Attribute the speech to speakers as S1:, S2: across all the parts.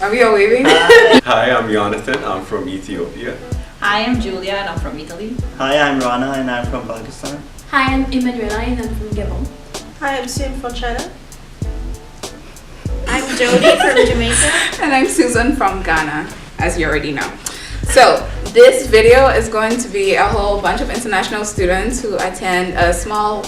S1: Are we all waving?
S2: Hi, I'm Jonathan. I'm from Ethiopia.
S3: Hi, I'm Julia and I'm from Italy.
S4: Hi, I'm Rana and I'm from Pakistan.
S5: Hi, I'm Emanuela and I'm from Gabon.
S6: Hi, I'm Sim from China.
S7: I'm Jody from Jamaica.
S1: And I'm Susan from Ghana, as you already know. So this video is going to be a whole bunch of international students who attend a small,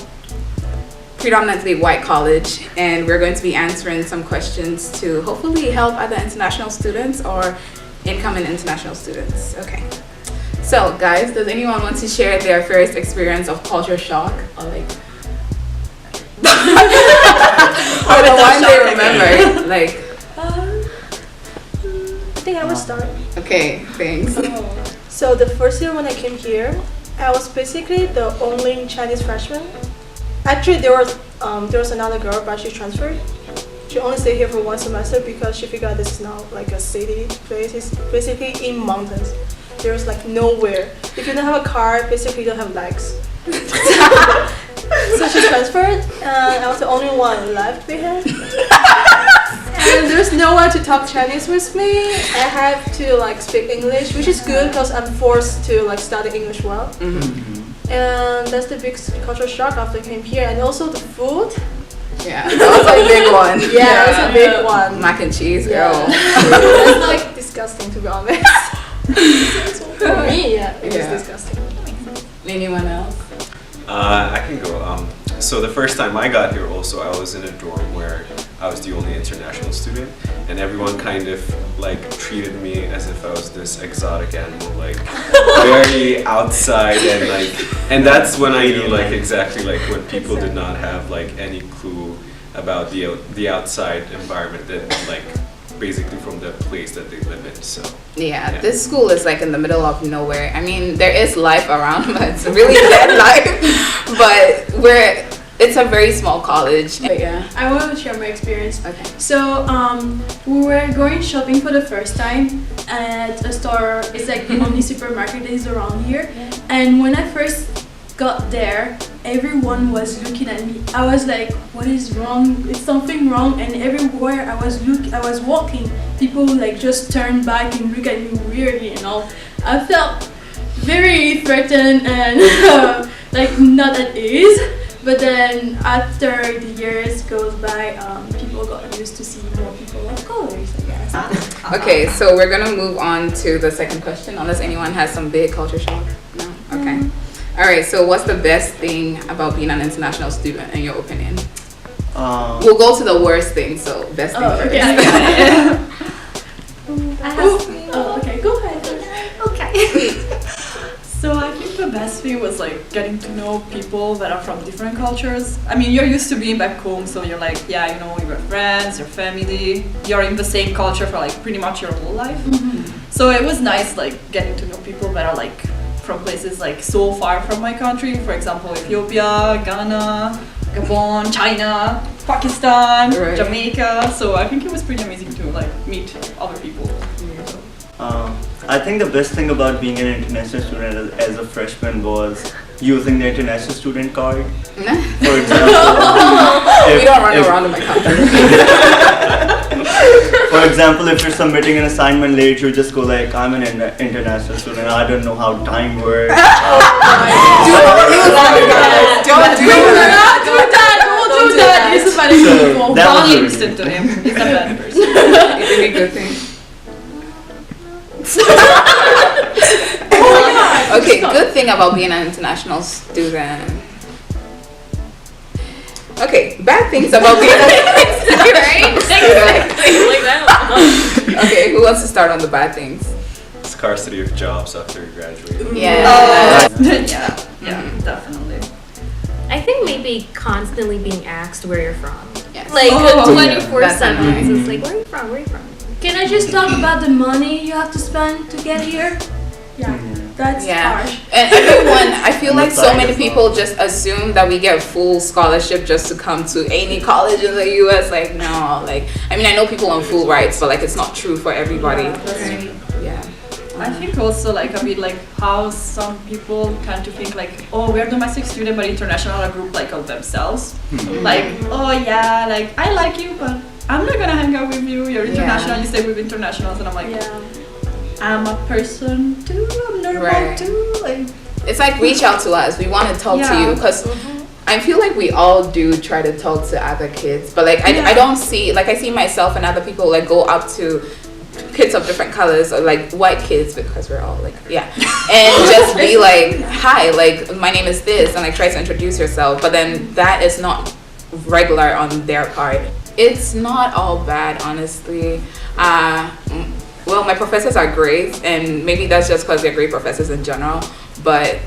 S1: predominantly white college, and we're going to be answering some questions to hopefully help other international students or incoming international students. Okay. So guys, does anyone want to share their first experience of culture shock or like or the one they remember? Like
S6: I think I will start.
S1: okay, thanks.
S6: So the first year when I came here, I was basically the only Chinese freshman. Actually, there was another girl, but she transferred. She only stayed here for one semester because she figured this is not like a city place. It's basically in mountains. There's like nowhere. If you don't have a car, basically you don't have legs. So she transferred, and I was the only one left behind. And there's no one to talk Chinese with me. I have to like speak English, which is good because I'm forced to like study English well. And that's the big cultural shock after I came here, and also the food.
S1: Yeah, that was a big one.
S6: Yeah, it's a big one.
S1: Mac and cheese,
S6: Yeah.
S1: girl.
S6: It's like disgusting to be honest. For me, yeah, it was disgusting.
S1: Anyone else?
S2: I can go. So the first time I got here also, I was in a dorm where I was the only international student, and everyone kind of like treated me as if I was this exotic animal, like very outside, and that's when I knew like exactly like when people did not have like any clue about the outside environment that like basically from the place that they live in. So
S1: Yeah, this school is like in the middle of nowhere. I mean, there is life around, but it's really dead life. But it's a very small college. But yeah.
S5: I want to share my experience.
S1: Okay.
S5: So we were going shopping for the first time at a store. It's like the only supermarket that is around here. And when I first got there, everyone was looking at me. I was like, what is wrong? Is something wrong? And everywhere I was walking, people like just turned back and look at me weirdly and all. I felt very threatened and like not at ease. But then after the years goes by, people got used to see more people of colors, I guess.
S1: Okay, so we're gonna move on to the second question, unless anyone has some big culture shock. No? Okay. All right, so what's the best thing about being an international student in your opinion? We'll go to the worst thing, so best thing first.
S5: Okay, I got it. Okay, go ahead.
S3: Okay.
S8: So I think the best thing was like getting to know people that are from different cultures. I mean, you're used to being back home, so you're like, yeah, you know, your friends, your family, you're in the same culture for like pretty much your whole life. So it was nice like getting to know people that are like from places like so far from my country. For example, Ethiopia, Ghana, Gabon, China, Pakistan, Jamaica. So I think it was pretty amazing to like meet other people.
S4: I think the best thing about being an international student as a freshman was using the international student card. For example,
S1: we don't run around in my country.
S4: For example, if you're submitting an assignment late, you just go like, I'm an international student, I don't know how time works.
S5: Don't do that. He's a bad example.
S8: Don't listen to him. He's a bad person.
S1: Is it a good thing? Okay, good thing about being an international student. Okay, bad things about being an international student. Okay, who wants to start on the bad things?
S2: scarcity of jobs after you graduate.
S1: Yeah.
S8: Yeah, definitely.
S7: I think maybe constantly being asked where you're from.
S1: Yes.
S7: Like
S1: Oh,
S7: 24/7. It's like, where are you from? Where are you from?
S5: Can I just talk about the money you have to spend to get here? Yeah, that's harsh.
S1: And everyone, I feel like so many people just assume that we get full scholarship just to come to any college in the US. Like, no, like, I mean, I know people on full rights, but like, it's not true for everybody. Yeah.
S8: I think also like a bit like how some people tend to think like, oh, we're domestic student but international are a group like of themselves. Like, oh yeah, like I like you but I'm not gonna hang out with you. You're international.
S1: Yeah.
S8: You stay with internationals, and I'm like,
S5: Yeah.
S8: I'm a person too. I'm normal
S1: Right.
S8: too. Like,
S1: It's like reach out to us. We want to talk to
S8: Yeah.
S1: you because I feel like we all do try to talk to other kids, but like
S8: Yeah.
S1: I don't see like I see myself and other people like go up to kids of different colors or like white kids because we're all like and just be like, hi, like my name is this, and like try to introduce yourself, but then that is not regular on their part. It's not all bad, honestly. Well, my professors are great, and maybe that's just because they're great professors in general, but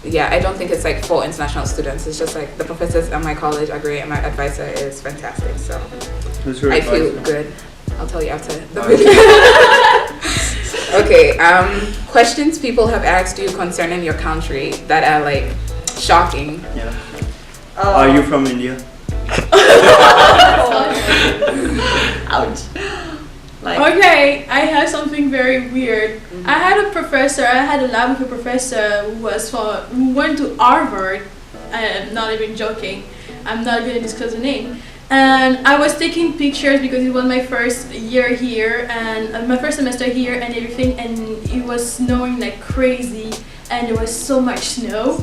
S1: yeah, I don't think it's like for international students. It's just like the professors at my college are great and my advisor is fantastic, so
S4: Who's your
S1: I feel
S4: advisor?
S1: good. I'll tell you after the video. Okay, questions people have asked you concerning your country that are like shocking.
S4: Yeah. Are you from India?
S8: ouch. Like,
S5: Okay, I have something very weird. I had a lab with a professor who went to Harvard. I'm not even joking. I'm not gonna disclose the name. And I was taking pictures because it was my first year here and my first semester here and everything. And it was snowing like crazy, and there was so much snow.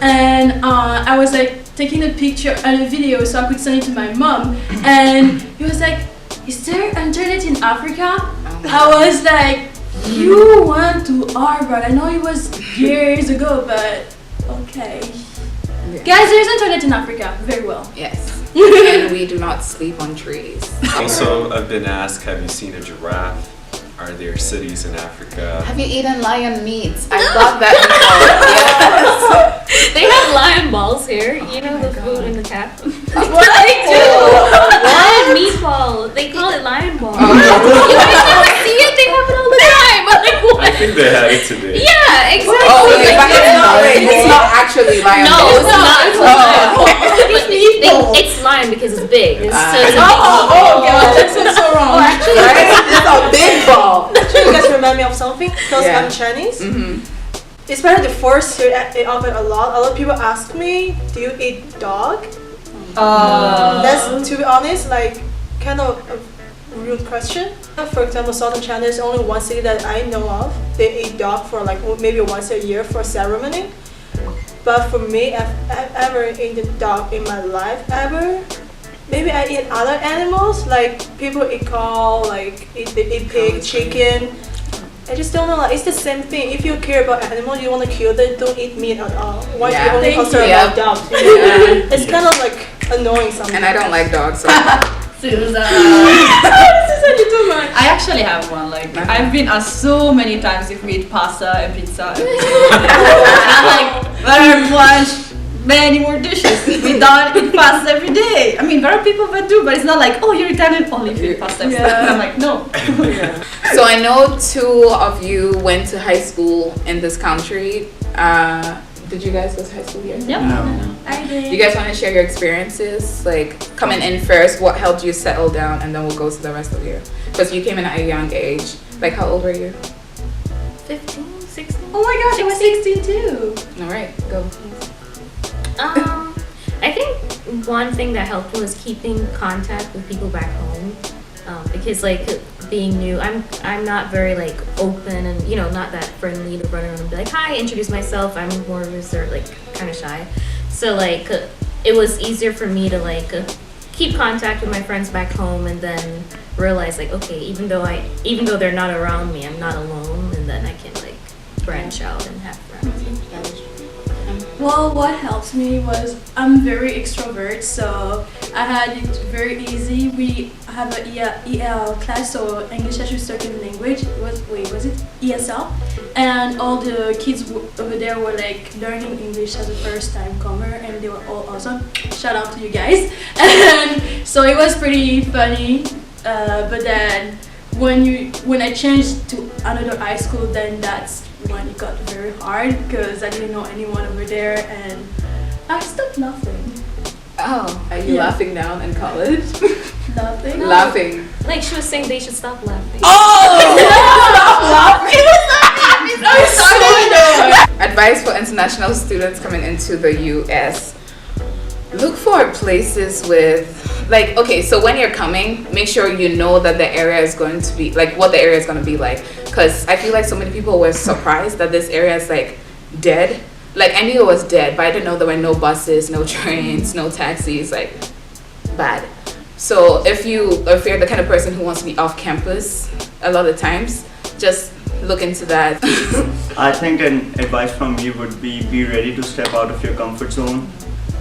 S5: And I was like taking a picture and a video so I could send it to my mom. And he was like, "Is there internet in Africa?" I was like, "You went to Harvard." I know it was years ago, but okay.
S1: Yeah.
S5: Guys, there's internet in Africa. Very well.
S1: Yes. And we do not sleep on trees.
S2: Also, I've been asked, have you seen a giraffe? Are there cities in Africa?
S1: Have you eaten lion meat? I got that before. Yes.
S7: They have lion balls here. You know the food in the cap.
S1: What?
S7: They do. Lion meatball. They call it lion ball.
S1: Oh.
S7: You guys never see it? They have it all the time. I'm like, what?
S2: I think they had it today.
S7: Yeah, exactly.
S1: Oh, it's not actually lion.
S7: No,
S1: meat.
S7: it's not. It's
S1: Oh.
S7: lion. It's lion because it's big. So it's a big
S5: Oh god, that sounds so wrong.
S1: Right? It's a big ball.
S6: Actually, you guys remind me of something because
S1: Yeah.
S6: I'm Chinese.
S1: Mm-hmm.
S6: Especially the first year, it offered a lot. A lot of people ask me, "Do you eat dog?" That's, to be honest, like kind of a rude question. For example, southern China is only one city that I know of. They eat dog for like maybe once a year for ceremony. But for me, I've ever eaten dog in my life ever. Maybe I eat other animals, like people eat cow, like they eat pig, chicken. I just don't know, like it's the same thing. If you care about animals, you want to kill them, don't eat meat at all. Why do you only
S5: Thank
S6: concern
S1: you.
S6: about dogs?
S1: Yeah.
S6: It's kind of like annoying sometimes.
S1: And I don't like dogs, so
S8: Susan.
S5: Too much.
S8: I actually have one. Like I've been asked so many times if we eat pasta and pizza. And I'm like, better lunch, many more dishes. We don't eat pasta every day. I mean, there are people that do, but it's not like, oh, you're Italian, only if you eat pasta.
S5: Yeah.
S8: And I'm like, no.
S1: So I know two of you went to high school in this country. Did you guys go to high school here?
S8: Yep.
S4: No.
S5: I did.
S1: You guys want to share your experiences, like coming in first, what helped you settle down, and then we'll go to the rest of you. Because you came in at a young age. Like, how old were you?
S7: 15, 16.
S5: Oh my gosh, I was 16 too.
S1: All right, go.
S7: I think one thing that helped was keeping contact with people back home, because like being new, I'm not very like open and not that friendly to run around and be like, hi, introduce myself. I'm more reserved, like kind of shy. So like it was easier for me to like keep contact with my friends back home and then realize like, okay, even though they're not around me, I'm not alone, and then I can like branch out and have friends.
S5: Well, what helps me was I'm very extrovert, so I had it very easy. We have a EL class, so English as your second language. Was it ESL? And all the kids over there were like learning English as a first time comer, and they were all awesome. Shout out to you guys. And so it was pretty funny. But then when I changed to another high school, then that's when it got very hard because I didn't know anyone over there, and I stopped laughing.
S1: Oh, are you
S5: Yeah.
S1: laughing now in college?
S5: Laughing?
S7: No.
S1: Laughing.
S7: Like she was saying, they should stop laughing.
S1: Advice for international students coming into the US. Look for places with, like, okay, so when you're coming, make sure you know that the area is going to be, like, what the area is going to be like. Because I feel like so many people were surprised that this area is, like, dead. Like, I knew it was dead, but I didn't know there were no buses, no trains, no taxis, like, bad. So if you're the kind of person who wants to be off campus a lot of times, just look into that.
S4: I think an advice from me would be ready to step out of your comfort zone.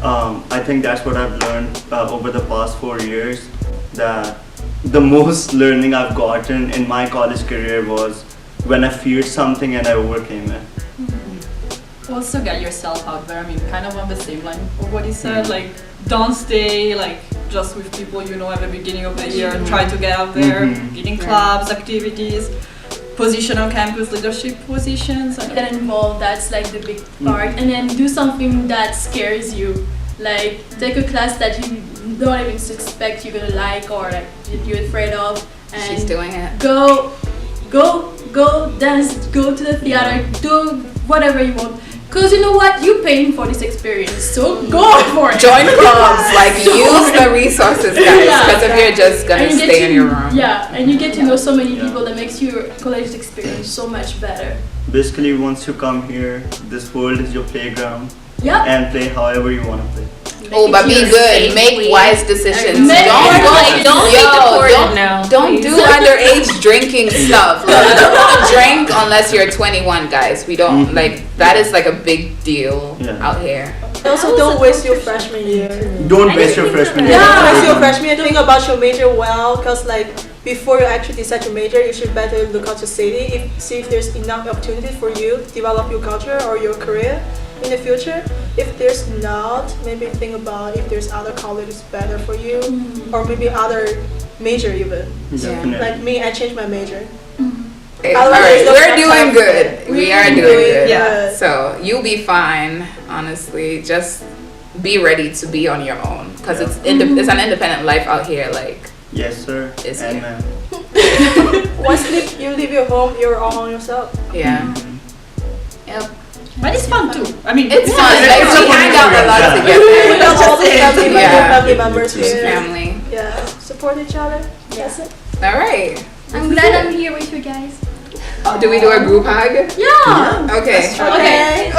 S4: I think that's what I've learned over the past 4 years, that the most learning I've gotten in my college career was when I feared something and I overcame it.
S8: Also get yourself out there. I mean, kind of on the same line of what he said. Like, don't stay like just with people you know at the beginning of the year. Try to get out there, get in clubs, activities, position on campus, leadership positions.
S5: Get involved, that's like the big part. And then do something that scares you. Like, take a class that you don't even suspect you're gonna like or like you're afraid of. And
S1: She's doing it.
S5: Go dance, go to the theater, do whatever you want. Because you know what? You're paying for this experience, so go for it.
S1: Join clubs, like use the resources, guys. Because if you're just gonna stay in your room.
S5: Yeah, and you get to know so many people that makes your college experience so much better.
S4: Basically, once you come here, this world is your playground.
S5: Yeah.
S4: And play however you want to play.
S1: Oh, but be good. Make wise decisions. Don't do underage drinking stuff. Like, don't drink unless you're 21, guys. We don't like that is like a big deal out here.
S6: Also, don't waste your freshman year.
S4: Don't waste your freshman year.
S6: Don't waste your freshman year. Think about your major well, because like before you actually decide your major, you should better look out your city, see if there's enough opportunity for you to develop your culture or your career in the future. If there's not, maybe think about if there's other colleges better for you, or maybe other major even.
S4: Definitely.
S6: Like me, I changed my major.
S1: Okay, all right, we're doing good. We are doing good.
S6: Yeah.
S1: So you'll be fine. Honestly, just be ready to be on your own, because it's an independent life out here. Like,
S4: yes, sir.
S1: It's
S4: and ma'am.
S6: Once you leave your home, you're all on yourself.
S1: Yeah. Yep.
S8: But it's fun too. I mean,
S1: It's fun. Like, we hang out a lot
S6: We
S1: together.
S6: got all the family members
S1: Just
S6: here.
S1: family.
S6: Yeah, support each other. That's it.
S1: All right.
S5: I'm glad I'm here with you guys.
S1: Do we do a group hug?
S5: Yeah.
S1: Okay.
S6: Okay.